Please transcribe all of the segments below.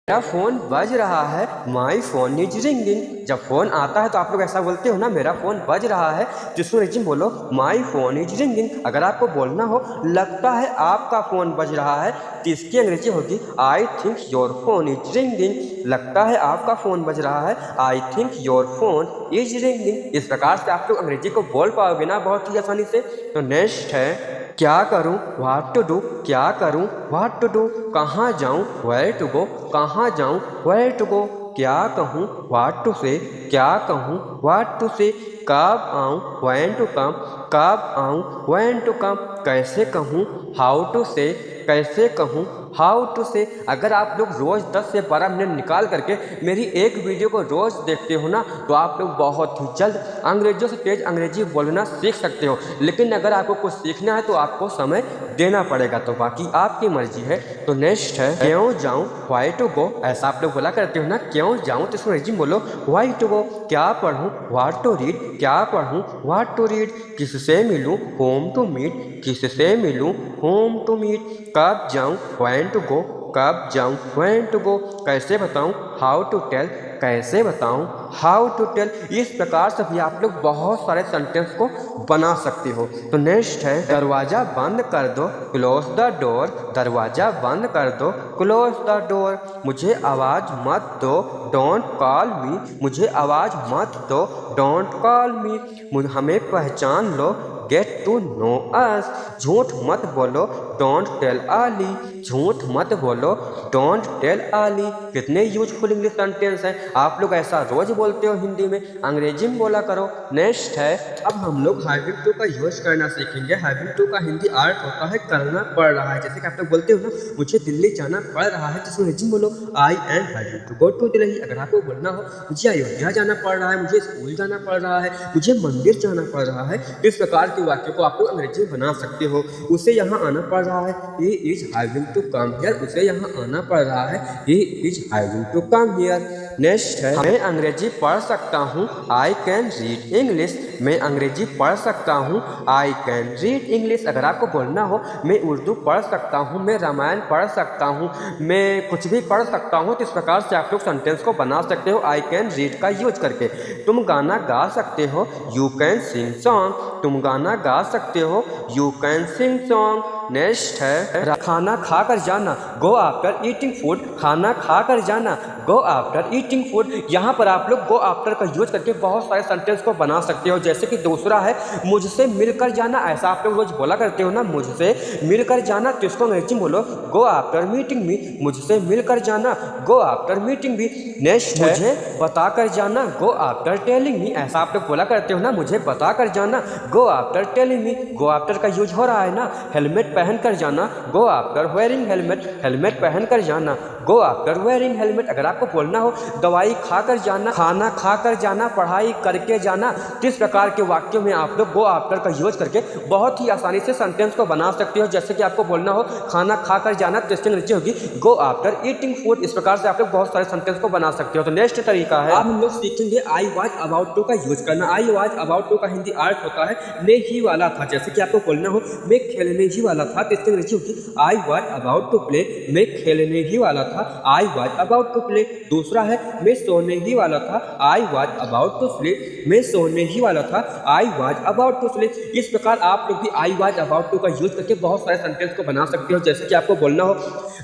मेरा फ़ोन बज रहा है, माई फ़ोन इज रिंगिंग। जब फ़ोन आता है तो आप लोग ऐसा बोलते हो ना, मेरा फ़ोन बज रहा है, तो इसको अंग्रेजी में बोलो माई फ़ोन इज रिंगिंग। अगर आपको बोलना हो लगता है आपका फ़ोन बज रहा है, तो इसकी अंग्रेजी होगी I think your phone is ringing. लगता है आपका फ़ोन बज रहा है, I think your phone is ringing. इस प्रकार से आप लोग अंग्रेजी को बोल पाओगे ना बहुत ही आसानी से। तो नेक्स्ट है क्या करूं, व्हाट टू डू। क्या करूं, व्हाट टू डू। कहाँ जाऊं, वेयर टू गो। कहाँ जाऊं, वेयर टू गो। क्या कहूं, व्हाट टू से। क्या कहूं, व्हाट टू से। कब आऊं, व्हेन टू कम। कब आऊं, व्हेन टू कम। कैसे कहूं, हाउ टू से। कैसे कहूं, हाउ टू से। अगर आप लोग रोज़ 10 से 12 मिनट निकाल करके मेरी एक वीडियो को रोज़ देखते हो ना, तो आप लोग बहुत ही जल्द अंग्रेज़ों से तेज़ अंग्रेजी बोलना सीख सकते हो। लेकिन अगर आपको कुछ सीखना है तो आपको समय देना पड़ेगा, तो बाकी आपकी मर्जी है। तो नेक्स्ट है क्यों जाऊँ, व्हाई टू गो। ऐसा आप लोग बोला करते हो ना, क्यों जाऊँ, तो इसको अंग्रेजी में बोलो व्हाई टू गो। क्या पढ़ूँ, व्हाट टू रीड। क्या पढ़ूँ, व्हाट टू रीड। किससे मिलूँ, होम टू मीट। किससे मिलूँ, होम टू मीट। कब जाऊँ, व्हेन टू गो। कब जाऊँ, व्हेन टू गो। कैसे बताऊँ, हाउ टू टेल। कैसे बताऊँ, हाउ टू टेल। इस प्रकार से भी आप लोग बहुत सारे सेंटेंस को बना सकते हो। तो नेक्स्ट है दरवाज़ा बंद कर दो, क्लोज द डोर। दरवाज़ा बंद कर दो, क्लोज द डोर। मुझे आवाज़ मत दो, डोंट कॉल मी। मुझे आवाज़ मत दो, डोंट कॉल मी। हमें पहचान लो, गेट टू नो अस। झूठ मत बोलो, डोंट टेल आली। झूठ मत बोलो, डोंट टेल आली। कितने यूजफुल इंग्लिश सेंटेंस हैं, आप लोग ऐसा रोज बोलते हो हिंदी में, अंग्रेजी में बोला करो। नेक्स्ट है अब हम लोग हैविंग टू का यूज करना सीखेंगे। हैविंग टू का हिंदी अर्थ होता है करना पड़ रहा है। जैसे कि आप लोग बोलते हो ना, मुझे दिल्ली जाना पड़ रहा है, तो अंग्रेजी में बोलो I am having to go to Delhi. अगर आपको बोलना हो मुझे अयोध्या जाना पड़ रहा है, मुझे स्कूल जाना पड़ रहा है, मुझे मंदिर जाना पड़ रहा है, इस प्रकार के वाक्य को आप लोग अंग्रेजी में बना सकते हो। उसे यहाँ आना पड़ रहा है, he is having to come here. उसे यहाँ आना पड़ रहा है, he is having to come here. Next है मैं अंग्रेजी पढ़ सकता हूँ, आई कैन रीड इंग्लिश। मैं अंग्रेजी पढ़ सकता हूँ, आई कैन रीड इंग्लिश। अगर आपको बोलना हो मैं उर्दू पढ़ सकता हूँ, मैं रामायण पढ़ सकता हूँ, मैं कुछ भी पढ़ सकता हूँ, तो इस प्रकार से आप लोग सेंटेंस को बना सकते हो आई कैन रीड का यूज करके। तुम गाना गा सकते हो, यू कैन सिंग सॉन्ग। तुम गाना गा सकते हो, you can sing song. Next है खाना खा कर जाना, गो आफ्टर ईटिंग फूड। खाना खा कर जाना, गो आफ्टर ईटिंग फूड। यहाँ पर आप लोग गो आफ्टर का यूज करके बहुत सारे सेंटेंस को बना सकते हो। जैसे कि दूसरा है मुझसे मिलकर जाना। ऐसा आप लोग रोज बोला करते हो ना, मुझसे मिलकर जाना, तो इसको अंग्रेजी में बोलो गो आफ्टर मीटिंग मी। मुझसे मिलकर जाना, गो आफ्टर मीटिंग मी। नेक्स्ट है मुझे बता कर जाना, गो आफ्टर टेलिंग मी। ऐसा आप लोग बोला करते हो ना, मुझे बता कर जाना, go after telling me. Go after का यूज हो रहा है ना। हेलमेट पहन कर जाना, go after wearing helmet. Helmet पहन कर जाना, गो आफ्टर वेयरिंग हेलमेट। अगर आपको बोलना हो दवाई खा कर जाना, खाना खा कर जाना, पढ़ाई करके जाना, किस प्रकार के वाक्यों में आप लोग गो आफ्टर का यूज करके बहुत ही आसानी से सेंटेंस को बना सकते हो। जैसे कि आपको बोलना हो खाना खा कर जाना, तो इसकी अंग्रेजी होगी गो आफ्टर ईटिंग फूड। इस प्रकार से आप लोग बहुत सारे सेंटेंस को बना सकते हो। तो नेक्स्ट तरीका है अब हम लोग सीखेंगे आई वाज अबाउट टू का यूज करना। आई वाज अबाउट टू का हिंदी अर्थ होता है मैं ही वाला था। जैसे कि आपको बोलना हो मैं खेलने ही वाला था, तो इसकी अंग्रेजी होगी I was about to play. मैं खेलने ही वाला था, I was about to play. दूसरा है मैं सोने ही वाला था, I was about to sleep. मैं सोने ही वाला था, I was about to sleep. इस प्रकार आप लोग भी आई वाज अबाउट टू का यूज करके बहुत सारे सेंटेंस को बना सकते हो। जैसे कि आपको बोलना हो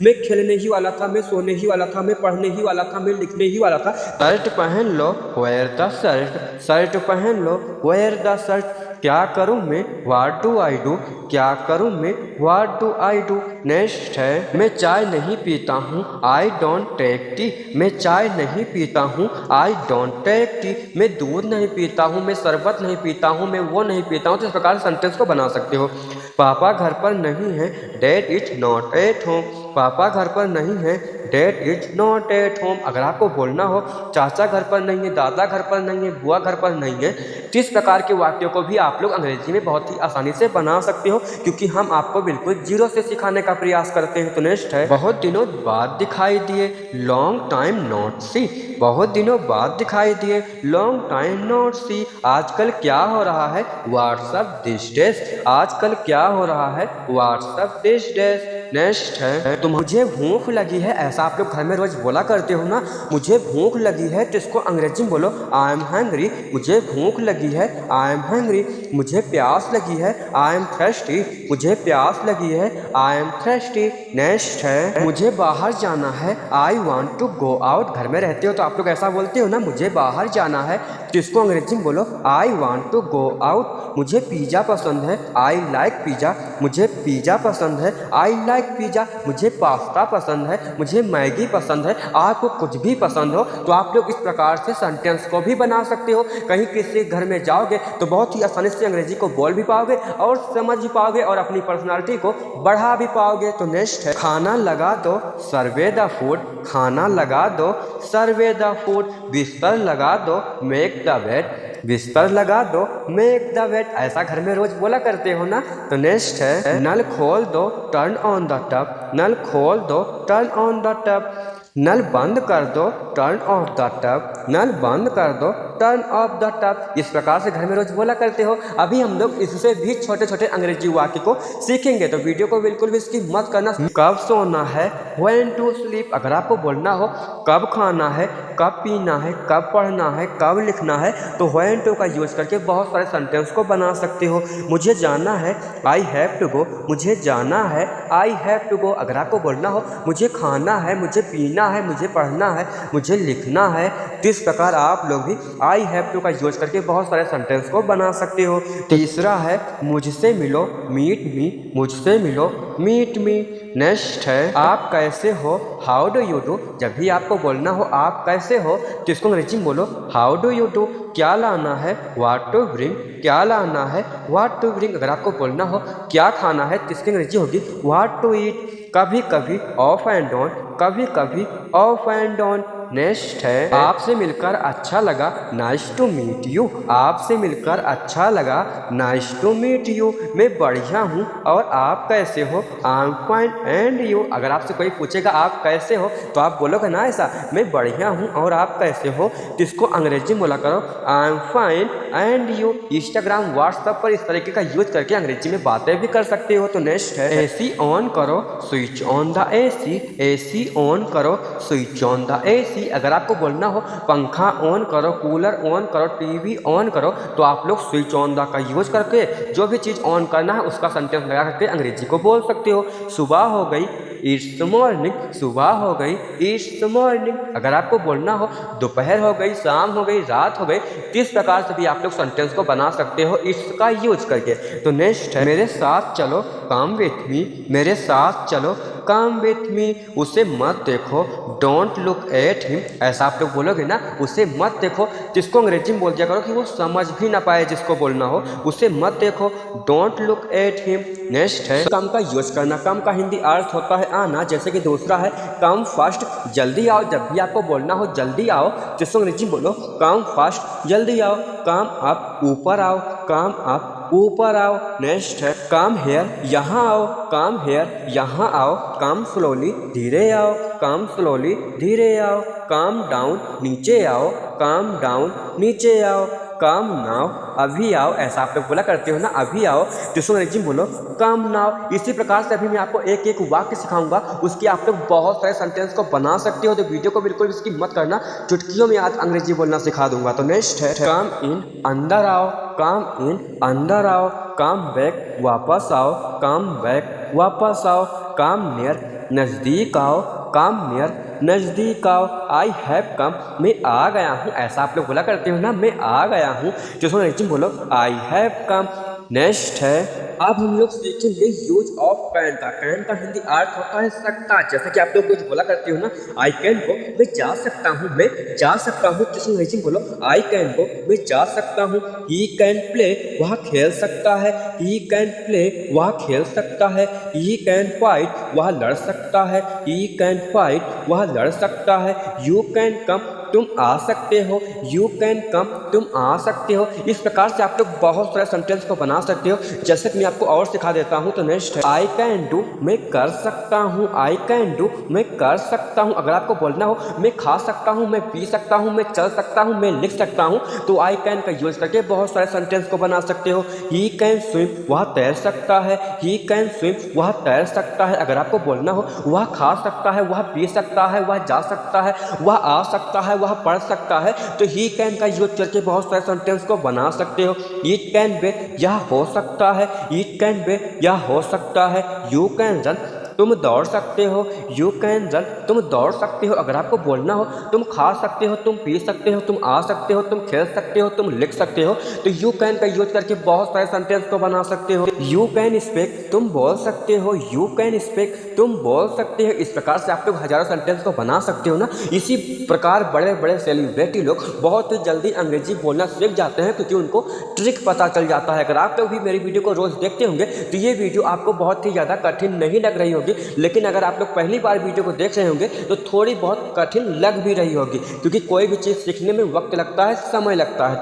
मैं खेलने ही वाला था, मैं सोने ही वाला था, मैं पढ़ने ही वाला था, मैं लिखने ही वाला था। शर्ट पहन लो, वेयर द शर्ट। शर्ट पहन लो, वेयर द शर्ट। क्या करूं मैं, व्हाट डू आई डू। क्या करूं मैं, what do I do. Next है मैं चाय नहीं पीता हूँ, आई डोंट टेक टी। मैं चाय नहीं पीता हूँ, आई डोंट टेक टी। मैं दूध नहीं पीता हूँ, मैं शरबत नहीं पीता हूँ, मैं वो नहीं पीता हूँ। तो इस प्रकार सेंटेंस को बना सकते हो। पापा घर पर नहीं है, dad is not at home. पापा घर पर नहीं है, dad is not at home. अगर आपको बोलना हो चाचा घर पर नहीं है, दादा घर पर नहीं है, बुआ घर पर नहीं है, तो इस प्रकार के वाक्यों को भी आप लोग अंग्रेजी में बहुत ही आसानी से बना सकते हो, क्योंकि हम आपको बिल्कुल जीरो से सिखाने का प्रयास करते हैं। तो नेक्स्ट है बहुत दिनों बाद दिखाई दिए, लॉन्ग टाइम नॉट सी। बहुत दिनों बाद दिखाई दिए, लॉन्ग टाइम नॉट सी। आजकल क्या हो रहा है, व्हाट्सअप दिस डेज। आजकल क्या हो रहा है, व्हाट्सअप दिस डेज। नेक्स्ट है तो मुझे भूख लगी है, ऐसा आप लोग घर में रोज बोला करते हो ना, मुझे भूख लगी है, तो इसको अंग्रेजी में बोलो आई एम हैंग्री। मुझे भूख लगी है, आई एम हैंग्री। मुझे प्यास लगी है, आई एम थर्स्टी। मुझे प्यास लगी है, आई एम थर्स्टी। नेक्स्ट है मुझे बाहर जाना है, I want to go out. घर में रहते हो तो आप लोग ऐसा बोलते हो ना, मुझे बाहर जाना है, तो इसको अंग्रेजी में बोलो I want to go out. मुझे पिज़्ज़ा पसंद है, आई लाइक पिज़्ज़ा। मुझे पिज़्ज़ा पसंद है, आई लाइक पिज़्ज़ा। मुझे पास्ता पसंद है, मुझे मैगी पसंद है। आपको कुछ भी पसंद हो तो आप लोग इस प्रकार से सेंटेंस को भी बना सकते हो। कहीं किसी घर में जाओगे तो बहुत ही आसानी से अंग्रेजी को बोल भी पाओगे और समझ भी पाओगे और अपनी पर्सनालिटी को बढ़ा भी पाओगे। तो नेक्स्ट है खाना लगा दो, सर्वे द फूड। खाना लगा दो, सर्वे द फूड। बिस्तर लगा दो, मेक द बेड। बिस्तर लगा दो, मेक द बेड। ऐसा घर में रोज बोला करते हो ना। तो नेक्स्ट है नल खोल दो, टर्न ऑन द टैप। नल खोल दो, टर्न ऑन द टैप। नल बंद कर दो, टर्न ऑफ द टैप। नल बंद कर दो, टर्न ऑफ द टैप। इस प्रकार से घर में रोज बोला करते हो। अभी हम लोग इससे भी छोटे छोटे अंग्रेजी वाक्य को सीखेंगे, तो वीडियो को बिल्कुल भी स्किप मत करना। कब सोना है, व्हेन टू स्लीप। अगर आपको बोलना हो कब खाना है, कब पीना है, कब पढ़ना है, कब लिखना है, तो व्हेन टू का यूज करके बहुत सारे सेंटेंस को बना सकते हो। मुझे जाना है, आई हैव टू गो। मुझे जाना है, आई हैव टू गो। अगर आपको बोलना हो मुझे खाना है, मुझे पीना है, मुझे पढ़ना है, मुझे लिखना है, तो इस प्रकार आप लोग भी आई हैव टू का यूज करके बहुत सारे सेंटेंस को बना सकते हो। तीसरा है मुझसे मिलो, मीट मी। मुझसे मिलो, मीट मी। नेक्स्ट है आप कैसे हो, हाउ डू यू डू। जब भी आपको बोलना हो आप कैसे हो, तो इसको अंग्रेजी में बोलो हाउ डू यू डू। क्या लाना है, व्हाट टू ब्रिंग। क्या लाना है, व्हाट टू ब्रिंग। अगर आपको बोलना हो क्या खाना है, तो इसकी अंग्रेजी होगी व्हाट टू ईट। कभी कभी, ऑफ एंड ऑन। कभी कभी, ऑफ एंड ऑन। नेक्स्ट है आपसे मिलकर अच्छा लगा, नाइस टू मीट यू। आपसे मिलकर अच्छा लगा, नाइस टू मीट यू। मैं बढ़िया हूँ और आप कैसे हो, I am fine and you. अगर आपसे कोई पूछेगा आप कैसे हो, तो आप बोलोगे ना ऐसा, मैं बढ़िया हूँ और आप कैसे हो, तो इसको अंग्रेजी में बोला करो I am fine and you. Instagram WhatsApp पर इस तरीके का यूज करके अंग्रेजी में बातें भी कर सकते हो। तो नेक्स्ट है एसी ऑन करो, switch on the AC. AC on करो, स्विच ऑन द एसी। अगर आपको बोलना हो पंखा ऑन करो, कूलर ऑन करो, टीवी ऑन करो, तो आप लोग स्विच ऑन द का यूज करके जो भी चीज़ ऑन करना है उसका सेंटेंस लगा करके अंग्रेजी को बोल सकते हो। सुबह हो गई, इट्स मॉर्निंग। सुबह हो गई, इट्स मॉर्निंग। अगर आपको बोलना हो दोपहर हो गई, शाम हो गई, रात हो गई, तो इस प्रकार से भी आप लोग सेंटेंस को बना सकते हो इट्स का यूज करके। तो नेक्स्ट है मेरे साथ चलो, कम विथ मी। मेरे साथ चलो, कम विथ मी। उसे मत देखो, डोंट लुक एट हिम। ऐसा आप लोग बोलोगे ना, उसे मत देखो, जिसको अंग्रेजी में बोल दिया करो कि वो समझ भी ना पाए जिसको बोलना हो। उसे मत देखो, don't look at him. Next है कम का यूज करना। कम का हिंदी अर्थ होता है आना। जैसे कि दूसरा है कम फास्ट, जल्दी आओ। जब भी आपको बोलना हो जल्दी आओ, जिसको अंग्रेजी में बोलो कम फास्ट, जल्दी आओ। कम अप, ऊपर आओ। कम अप, ऊपर आओ। नेक्स्ट है कम हेयर, यहाँ आओ। कम हेयर, यहाँ आओ। कम स्लोली, धीरे आओ। कम स्लोली, धीरे आओ। कम डाउन, नीचे आओ। कम डाउन, नीचे आओ। कम नाउ, अभी आओ। ऐसा आप लोग बोला करते हो ना, अभी आओ, जिसको अंग्रेजी में बोलो कम नाउ। इसी प्रकार से अभी मैं आपको एक एक वाक्य सिखाऊंगा, उसकी आप लोग बहुत सारे सेंटेंस को बना सकते हो। तो वीडियो को बिल्कुल इसकी मत करना, चुटकियों में आज अंग्रेजी बोलना सिखा दूंगा। तो नेक्स्ट है कम इन, अंदर आओ। कम इन, अंदर आओ। कम बैक, वापस आओ। कम बैक, वापस आओ। कम नियर, नज़दीक आओ। कम नियर, नज़दीक आओ। आई हैव कम, मैं आ गया हूँ। ऐसा आप लोग बोला करते हो ना, मैं आ गया हूँ, जिसको अंग्रेजी में बोलो आई हैव कम। नेक्स्ट है अब हम लोग सीखेंगे यूज ऑफ कैन का। कैन का हिंदी अर्थ होता है सकता। जैसे कि आप लोग कुछ बोला करते हो ना, आई कैन गो, मैं जा सकता हूँ, मैं जा सकता हूँ, जिसको अंग्रेजी में बोलो आई कैन गो, मैं जा सकता हूँ। ही कैन प्ले, वह खेल सकता है। ही कैन प्ले, वह खेल सकता है। ही कैन फाइट, वह लड़ सकता है। ही कैन फाइट, वह लड़ सकता है। यू कैन कम, तुम आ सकते हो, यू कैन कम, तुम आ सकते हो। इस प्रकार से आप लोग बहुत सारे सेंटेंस को बना सकते हो। जैसे कि मैं आपको और सिखा देता हूँ, तो नेक्स्ट है आई कैन डू, मैं कर सकता हूँ, आई कैन डू, मैं कर सकता हूँ। अगर आपको बोलना हो मैं खा सकता हूँ, मैं पी सकता हूँ, मैं चल सकता हूँ, मैं लिख सकता हूँ, तो आई कैन का यूज करके बहुत सारे सेंटेंस को बना सकते हो। ही कैन स्विम, वह तैर सकता है, ही कैन स्विम, वह तैर सकता है। अगर आपको बोलना हो वह खा सकता है, वह पी सकता है, वह जा सकता है, वह आ सकता है, वह पढ़ सकता है, तो ही कैन का यूज करके बहुत सारे सेंटेंस को बना सकते हो। इट कैन बे, यह हो सकता है, इट कैन बे, यह हो सकता है। यू कैन रन, तुम दौड़ सकते हो, यू कैन रन, तुम दौड़ सकते हो। अगर आपको बोलना हो तुम खा सकते हो, तुम पी सकते हो, तुम आ सकते हो, तुम खेल सकते हो, तुम लिख सकते हो, तो यू कैन का यूज करके बहुत सारे सेंटेंस को बना सकते हो। यू कैन स्पीक, तुम बोल सकते हो, यू कैन स्पीक, तुम बोल सकते हो। इस प्रकार से आप लोग हजारों सेंटेंस को बना सकते हो ना। इसी प्रकार बड़े बड़े सेलिब्रिटी लोग बहुत ही जल्दी अंग्रेजी बोलना सीख जाते हैं, क्योंकि उनको ट्रिक पता चल जाता है। अगर आप लोग भी मेरी वीडियो को रोज देखते होंगे तो ये वीडियो आपको बहुत ही ज़्यादा कठिन नहीं लग रही होगी, लेकिन अगर आप लोग पहली बार वीडियो को देख रहे होंगे तो थोड़ी बहुत कठिन लग भी रही होगी, क्योंकि कोई भी चीज़ सीखने में वक्त लगता है, समय लगता है।